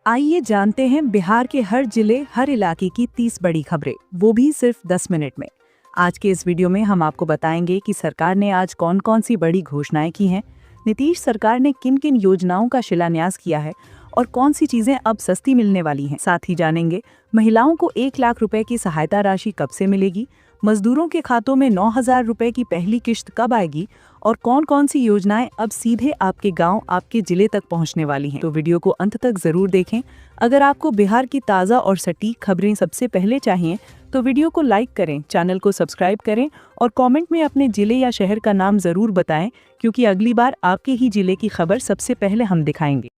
आइए जानते हैं बिहार के हर जिले हर इलाके की 30 बड़ी खबरें, वो भी सिर्फ 10 मिनट में। आज के इस वीडियो में हम आपको बताएंगे कि सरकार ने आज कौन कौन सी बड़ी घोषणाएं की हैं, नीतीश सरकार ने किन किन योजनाओं का शिलान्यास किया है और कौन सी चीजें अब सस्ती मिलने वाली हैं। साथ ही जानेंगे महिलाओं को 1 लाख रुपए की सहायता राशि कब से मिलेगी, मजदूरों के खातों में 9,000 रुपए की पहली किश्त कब आएगी और कौन कौन सी योजनाएं अब सीधे आपके गांव, आपके जिले तक पहुंचने वाली हैं। तो वीडियो को अंत तक जरूर देखें। अगर आपको बिहार की ताज़ा और सटीक खबरें सबसे पहले चाहिए तो वीडियो को लाइक करें, चैनल को सब्सक्राइब करें और कमेंट में अपने जिले या शहर का नाम जरूर बताएं, क्योंकि अगली बार आपके ही जिले की खबर सबसे पहले हम दिखाएंगे।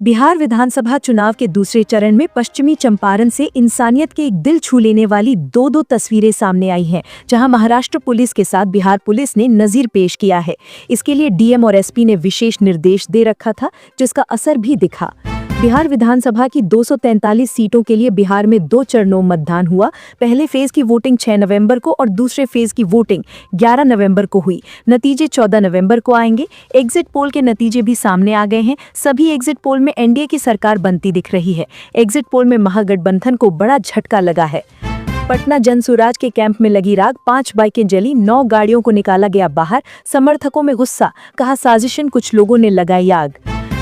बिहार विधानसभा चुनाव के दूसरे चरण में पश्चिमी चंपारण से इंसानियत के एक दिल छू लेने वाली दो तस्वीरें सामने आई हैं, जहां महाराष्ट्र पुलिस के साथ बिहार पुलिस ने नजीर पेश किया है। इसके लिए डीएम और एसपी ने विशेष निर्देश दे रखा था, जिसका असर भी दिखा। बिहार विधानसभा की 243 सीटों के लिए बिहार में 2 चरणों मतदान हुआ। पहले फेज की वोटिंग 6 नवंबर को और दूसरे फेज की वोटिंग 11 नवंबर को हुई। नतीजे 14 नवंबर को आएंगे। एग्जिट पोल के नतीजे भी सामने आ गए हैं। सभी एग्जिट पोल में एनडीए की सरकार बनती दिख रही है। एग्जिट पोल में महागठबंधन को बड़ा झटका लगा है। पटना जनसुराज के कैंप में लगी राग, 5 बाइकें जली, 9 गाड़ियों को निकाला गया बाहर। समर्थकों में गुस्सा, कहा साजिशन, कुछ लोगों ने लगाई आग।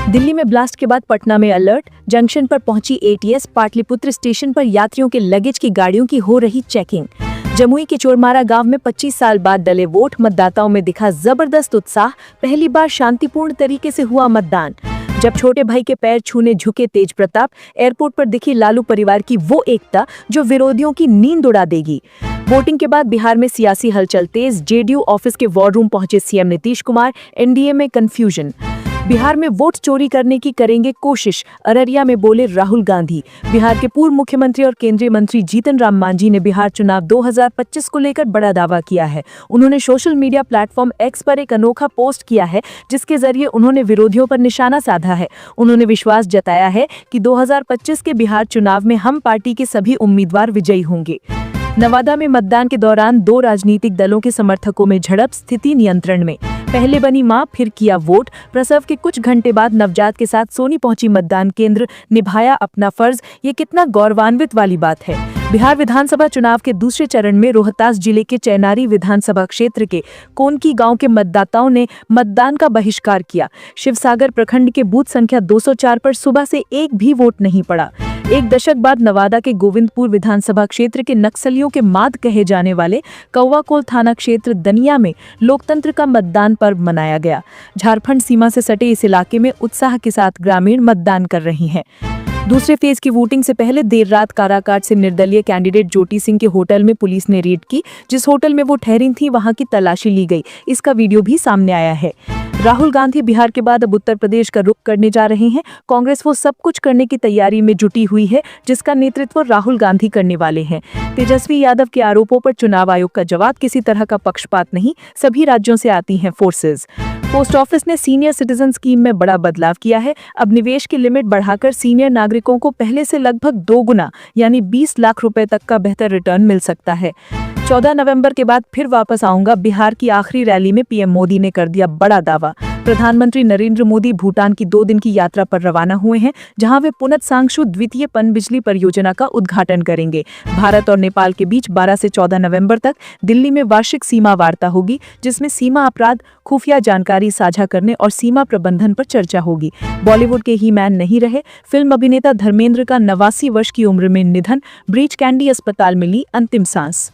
दिल्ली में ब्लास्ट के बाद पटना में अलर्ट, जंक्शन पर पहुंची एटीएस। पाटलिपुत्र स्टेशन पर यात्रियों के लगेज की गाड़ियों की हो रही चेकिंग। जमुई के चोरमारा गांव में 25 साल बाद डले वोट, मतदाताओं में दिखा जबरदस्त उत्साह। पहली बार शांतिपूर्ण तरीके से हुआ मतदान। जब छोटे भाई के पैर छूने झुके तेज प्रताप, एयरपोर्ट पर दिखी लालू परिवार की वो एकता जो विरोधियों की नींद उड़ा देगी। वोटिंग के बाद बिहार में सियासी हलचल तेज। जेडीयू ऑफिस के वॉर रूम पहुंचे सीएम नीतीश कुमार। एनडीए में कंफ्यूजन। बिहार में वोट चोरी करने की करेंगे कोशिश, अररिया में बोले राहुल गांधी। बिहार के पूर्व मुख्यमंत्री और केंद्रीय मंत्री जीतन राम मांझी ने बिहार चुनाव 2025 को लेकर बड़ा दावा किया है। उन्होंने सोशल मीडिया प्लेटफॉर्म एक्स पर एक अनोखा पोस्ट किया है, जिसके जरिए उन्होंने विरोधियों पर निशाना साधा है। उन्होंने विश्वास जताया है कि 2025 के बिहार चुनाव में हम पार्टी के सभी उम्मीदवार विजयी होंगे। नवादा में मतदान के दौरान 2 राजनीतिक दलों के समर्थकों में झड़प, स्थिति नियंत्रण में। पहले बनी मां, फिर किया वोट। प्रसव के कुछ घंटे बाद नवजात के साथ सोनी पहुंची मतदान केंद्र, निभाया अपना फर्ज। ये कितना गौरवान्वित वाली बात है। बिहार विधानसभा चुनाव के दूसरे चरण में रोहतास जिले के चैनारी विधानसभा क्षेत्र के कोनकी गांव के मतदाताओं ने मतदान का बहिष्कार किया। शिवसागर प्रखंड के बूथ संख्या 204 पर सुबह से एक भी वोट नहीं पड़ा। एक दशक बाद नवादा के गोविंदपुर विधानसभा क्षेत्र के नक्सलियों के माद कहे जाने वाले कौवाकोल थाना क्षेत्र दनिया में लोकतंत्र का मतदान पर्व मनाया गया। झारखंड सीमा से सटे इस इलाके में उत्साह के साथ ग्रामीण मतदान कर रहे हैं। दूसरे फेज की वोटिंग से पहले देर रात काराकाट से निर्दलीय कैंडिडेट ज्योति सिंह के होटल में पुलिस ने रेड की। जिस होटल में वो ठहरी थी, वहां की तलाशी ली गई। इसका वीडियो भी सामने आया है। राहुल गांधी बिहार के बाद अब उत्तर प्रदेश का रुख करने जा रहे हैं। कांग्रेस वो सब कुछ करने की तैयारी में जुटी हुई है जिसका नेतृत्व राहुल गांधी करने वाले हैं। तेजस्वी यादव के आरोपों पर चुनाव आयोग का जवाब, किसी तरह का पक्षपात नहीं, सभी राज्यों से आती हैं फोर्सेज। पोस्ट ऑफिस ने सीनियर सिटीजन स्कीम में बड़ा बदलाव किया है। अब निवेश की लिमिट बढ़ाकर सीनियर नागरिकों को पहले से लगभग 2 गुना यानी 20 लाख रुपए तक का बेहतर रिटर्न मिल सकता है। 14 नवंबर के बाद फिर वापस आऊंगा, बिहार की आखिरी रैली में पीएम मोदी ने कर दिया बड़ा दावा। प्रधानमंत्री नरेंद्र मोदी भूटान की 2 दिन की यात्रा पर रवाना हुए हैं, जहां वे पुनत सांगशु द्वितीय पनबिजली परियोजना का उद्घाटन करेंगे। भारत और नेपाल के बीच 12 से 14 नवंबर तक दिल्ली में वार्षिक सीमा वार्ता होगी, जिसमें सीमा अपराध, खुफिया जानकारी साझा करने और सीमा प्रबंधन पर चर्चा होगी। बॉलीवुड के ही मैन नहीं रहे, फिल्म अभिनेता धर्मेंद्र का 89 वर्ष की उम्र में निधन। ब्रीच कैंडी अस्पताल में ली अंतिम सांस।